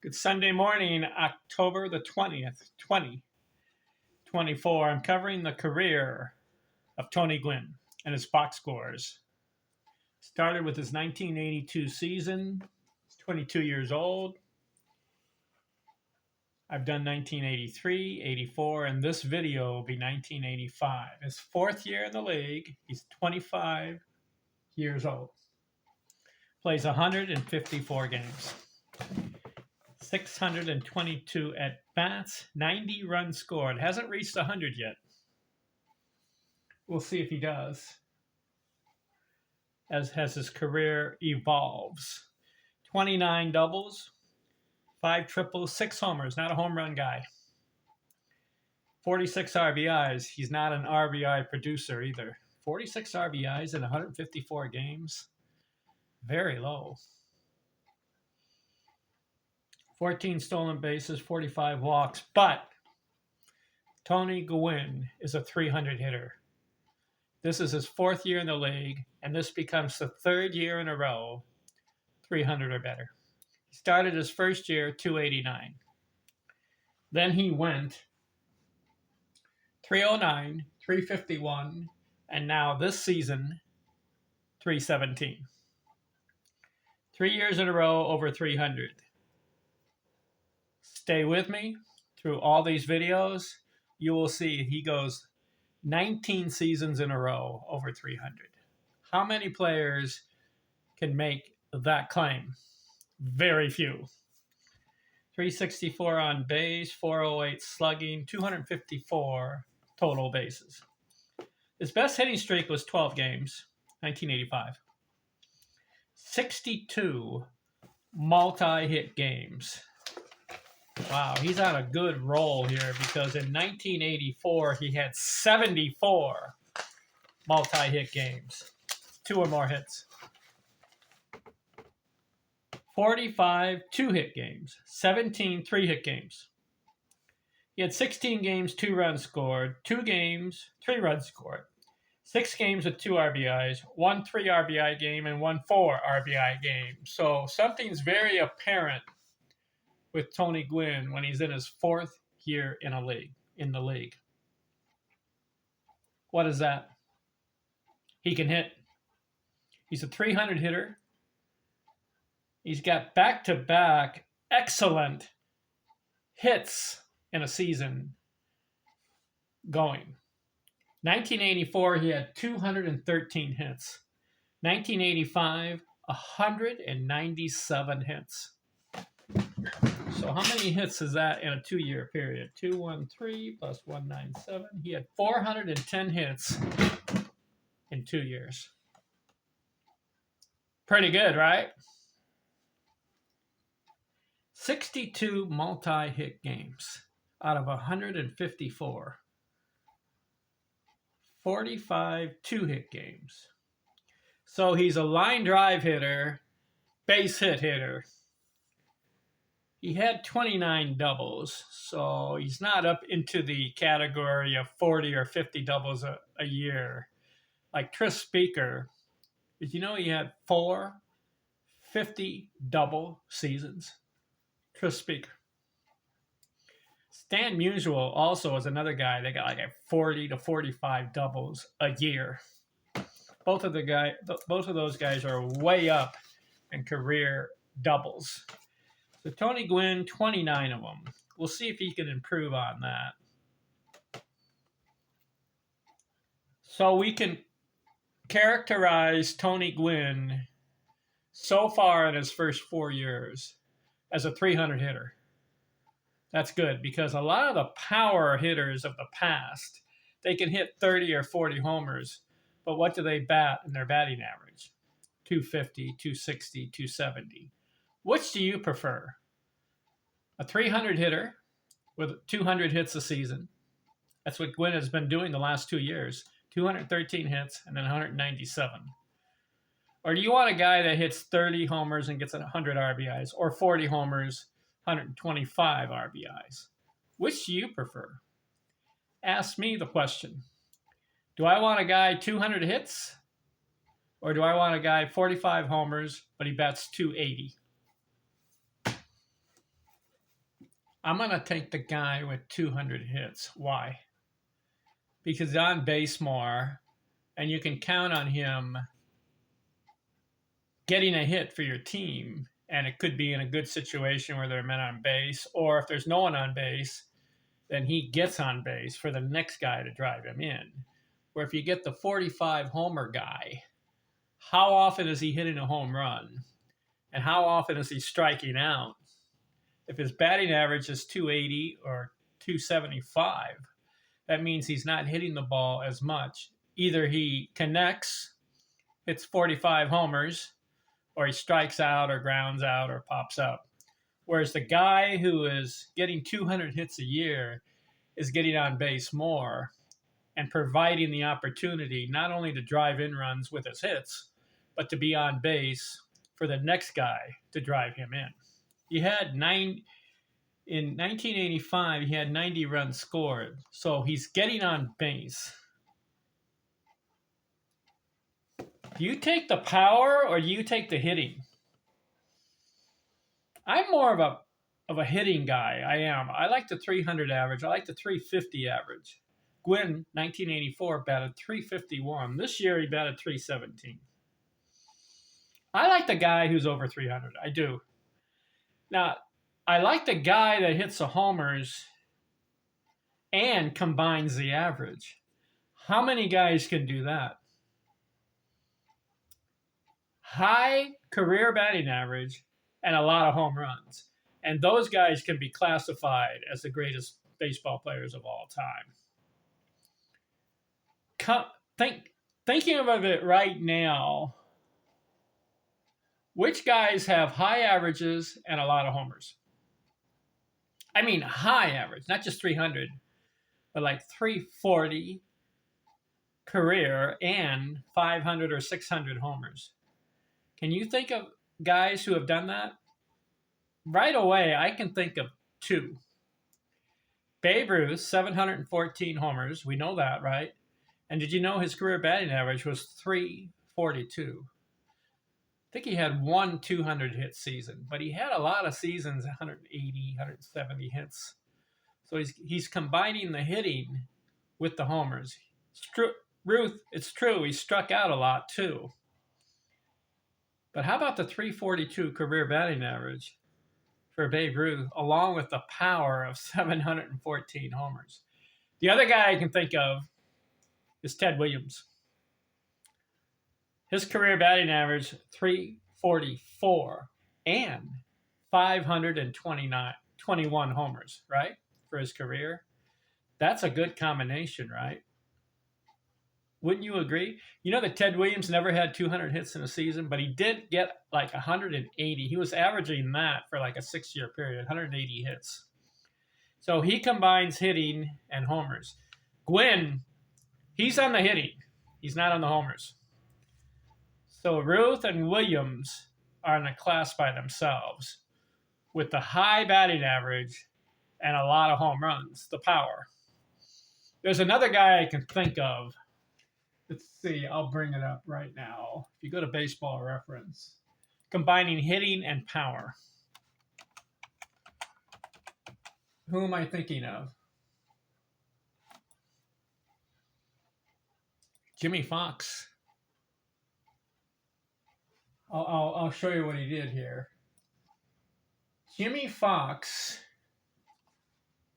Good Sunday morning, October the 20th, 2024. I'm covering the career of Tony Gwynn and his box scores. Started with his 1982 season. He's 22 years old. I've done 1983, 84, and this video will be 1985. His fourth year in the league. He's 25 years old. Plays 154 games. 622 at-bats, 90 runs scored. Hasn't reached 100 yet. We'll see if he does as his career evolves. 29 doubles, 5 triples, 6 homers. Not a home run guy. 46 RBIs. He's not an RBI producer either. 46 RBIs in 154 games. Very low. 14 stolen bases, 45 walks, but Tony Gwynn is a 300 hitter. This is his fourth year in the league, and this becomes the third year in a row, 300 or better. He started his first year, 289. Then he went 309, 351, and now this season, 317. 3 years in a row, over 300. Stay with me through all these videos. You will see he goes 19 seasons in a row over 300. How many players can make that claim? Very few. 364 on base, 408 slugging, 254 total bases. His best hitting streak was 12 games, 1985. 62 multi-hit games. Wow, he's on a good roll here because in 1984, he had 74 multi-hit games, 2 or more hits. 45 two-hit games, 17 three-hit games. He had 16 games, 2 runs scored, 2 games, 3 runs scored, 6 games with 2 RBIs, 1 3 RBI game, and 1 4 RBI game. So something's very apparent with Tony Gwynn when he's in his fourth year in the league. What is that? He can hit. He's a 300 hitter. He's got back-to-back excellent hits in a season going. 1984, he had 213 hits. 1985, 197 hits. So how many hits is that in a 2-year period? 213 plus 197. He had 410 hits in 2 years. Pretty good, right? 62 multi-hit games out of 154. 45 two-hit games. So he's a line drive hitter, base hit hitter. He had 29 doubles, so he's not up into the category of 40 or 50 doubles a year. Like Tris Speaker, did you know he had 4 50-double seasons? Tris Speaker. Stan Musial also is another guy that got like a 40 to 45 doubles a year. Both of those guys are way up in career doubles. So Tony Gwynn, 29 of them. We'll see if he can improve on that. So we can characterize Tony Gwynn so far in his first 4 years as a 300 hitter. That's good because a lot of the power hitters of the past, they can hit 30 or 40 homers, but what do they bat in their batting average? 250, 260, 270. Which do you prefer? A 300 hitter with 200 hits a season. That's what Gwynn has been doing the last 2 years. 213 hits and then 197. Or do you want a guy that hits 30 homers and gets 100 RBIs or 40 homers, 125 RBIs? Which do you prefer? Ask me the question. Do I want a guy 200 hits? Or do I want a guy 45 homers, but he bats 280? I'm going to take the guy with 200 hits. Why? Because he's on base more, and you can count on him getting a hit for your team. And it could be in a good situation where there are men on base, or if there's no one on base, then he gets on base for the next guy to drive him in. Where if you get the 45 homer guy, how often is he hitting a home run? And how often is he striking out? If his batting average is 280 or 275, that means he's not hitting the ball as much. Either he connects, hits 45 homers, or he strikes out or grounds out or pops up. Whereas the guy who is getting 200 hits a year is getting on base more and providing the opportunity not only to drive in runs with his hits, but to be on base for the next guy to drive him in. In 1985, he had 90 runs scored, so he's getting on base. Do you take the power or do you take the hitting? I'm more of a hitting guy. I am. I like the 300 average. I like the 350 average. Gwynn, 1984, batted 351. This year he batted 317. I like the guy who's over 300. I do. Now, I like the guy that hits the homers and combines the average. How many guys can do that? High career batting average and a lot of home runs. And those guys can be classified as the greatest baseball players of all time. Thinking of it right now, which guys have high averages and a lot of homers? I mean high average, not just 300, but like 340 career and 500 or 600 homers. Can you think of guys who have done that? Right away, I can think of two. Babe Ruth, 714 homers. We know that, right? And did you know his career batting average was 342? I think he had one 200 hit season, but he had a lot of seasons, 180, 170 hits. So he's combining the hitting with the homers. Ruth, it's true, he struck out a lot too. But how about the 342 career batting average for Babe Ruth, along with the power of 714 homers? The other guy I can think of is Ted Williams. His career batting average, 344 and 521 homers, right, for his career. That's a good combination, right? Wouldn't you agree? You know that Ted Williams never had 200 hits in a season, but he did get like 180. He was averaging that for like a 6-year period, 180 hits. So he combines hitting and homers. Gwynn, he's on the hitting. He's not on the homers. So Ruth and Williams are in a class by themselves with the high batting average and a lot of home runs, the power. There's another guy I can think of. Let's see, I'll bring it up right now. If you go to Baseball Reference, combining hitting and power. Who am I thinking of? Jimmy Fox. I'll show you what he did here. Jimmy Fox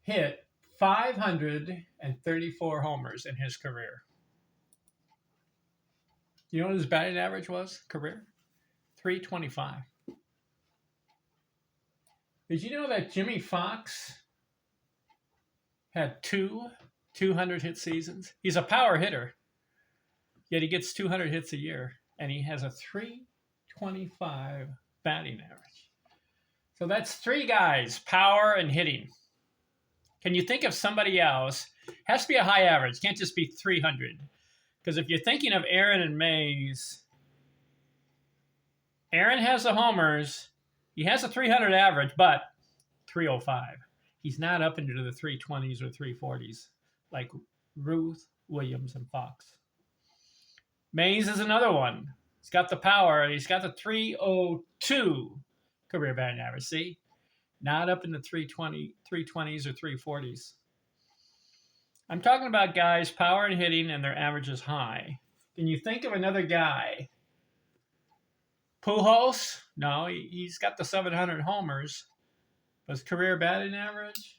hit 534 homers in his career. You know what his batting average was, career? 325. Did you know that Jimmy Fox had 200 hit seasons? He's a power hitter, yet he gets 200 hits a year, and he has a 325 batting average. So that's three guys, power and hitting. Can you think of somebody else? Has to be a high average, can't just be 300. Because if you're thinking of Aaron and Mays, Aaron has the homers. He has a 300 average, but 305. He's not up into the 320s or 340s like Ruth, Williams, and Fox. Mays is another one. He's got the power. He's got the 302 career batting average. See? Not up in the 320s or 340s. I'm talking about guys, power and hitting, and their average is high. Can you think of another guy? Pujols? No, he's got the 700 homers. His career batting average?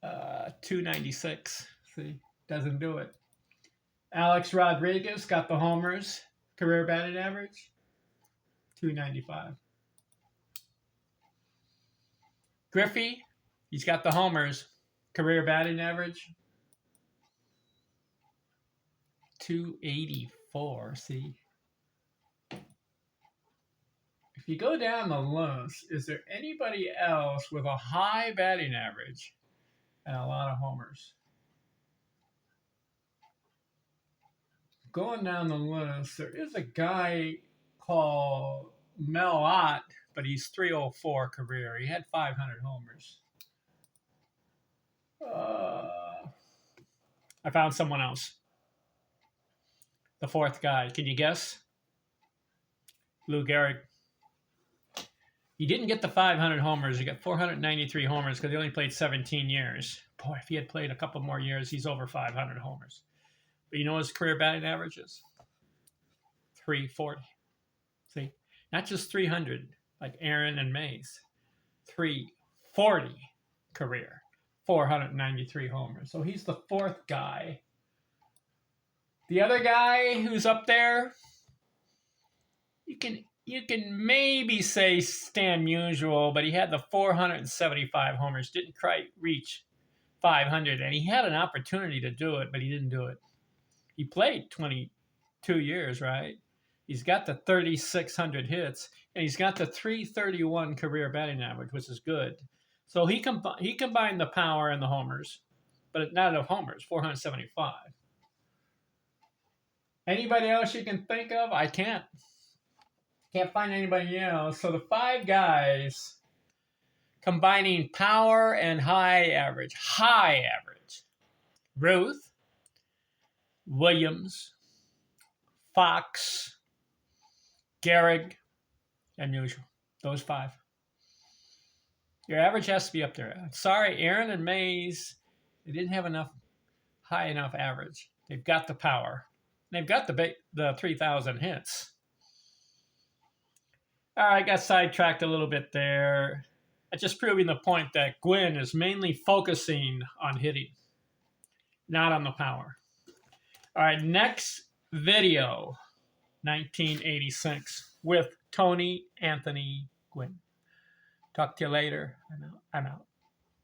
296. See, doesn't do it. Alex Rodriguez got the homers. Career batting average? 295. Griffey, he's got the homers. Career batting average? 284. See? If you go down the list, is there anybody else with a high batting average and a lot of homers? Going down the list, there is a guy called Mel Ott, but he's 304 career. He had 500 homers. I found someone else. The fourth guy. Can you guess? Lou Gehrig. He didn't get the 500 homers. He got 493 homers because he only played 17 years. Boy, if he had played a couple more years, he's over 500 homers. But you know his career batting average is? 340. See? Not just 300 like Aaron and Mays. 340 career. 493 homers. So he's the fourth guy. The other guy who's up there, you can maybe say Stan Musial, but he had the 475 homers, didn't quite reach 500, and he had an opportunity to do it, but he didn't do it. He played 22 years, right? He's got the 3,600 hits, and he's got the 331 career batting average, which is good. So he combined the power and the homers, but not enough homers, 475. Anybody else you can think of? I can't. Can't find anybody else. So the five guys combining power and high average. Ruth, Williams, Fox, Gehrig, and Musial. Those five. Your average has to be up there. Sorry, Aaron and Mays, they didn't have high enough average. They've got the power. They've got the 3,000 hits. All right, I got sidetracked a little bit there. I'm just proving the point that Gwynn is mainly focusing on hitting, not on the power. All right, next video, 1986, with Tony Anthony Gwynn. Talk to you later. I'm out.